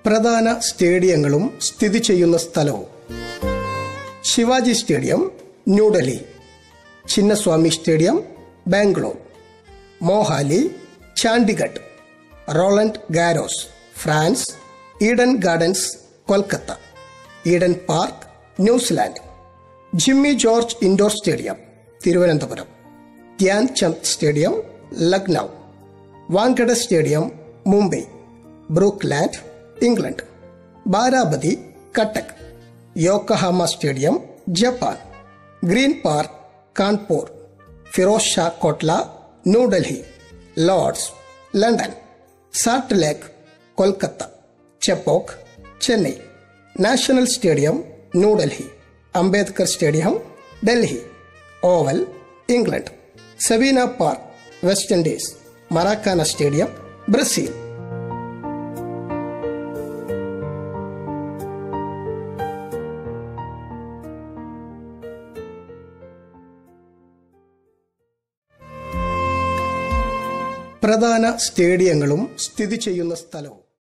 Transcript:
പ്രധാന സ്റ്റേഡിയങ്ങളും സ്ഥിതി ചെയ്യുന്ന സ്ഥലവും: Shivaji stadium, New Delhi; Chinnaswamy stadium, Bangalore; Mohali, Chandigarh; Roland Garros, France; Eden Gardens, Kolkata; Eden Park, New Zealand; Jimmy George indoor stadium, Thiruvananthapuram; Dhyan Chand stadium, Lucknow; Wankhede stadium, Mumbai; Brookland, England; Barabati, Cuttack; Yokohama stadium, Japan; Green Park, Kanpur; Feroz Shah Kotla, New Delhi; Lord's, London; Salt Lake, Kolkata; Chepauk, Chennai; national stadium, New Delhi; Ambedkar stadium, Delhi; Oval, England; Sabina Park, West Indies; Maracana stadium, Brazil. പ്രധാന സ്റ്റേഡിയങ്ങളും സ്ഥിതി ചെയ്യുന്ന സ്ഥലവും: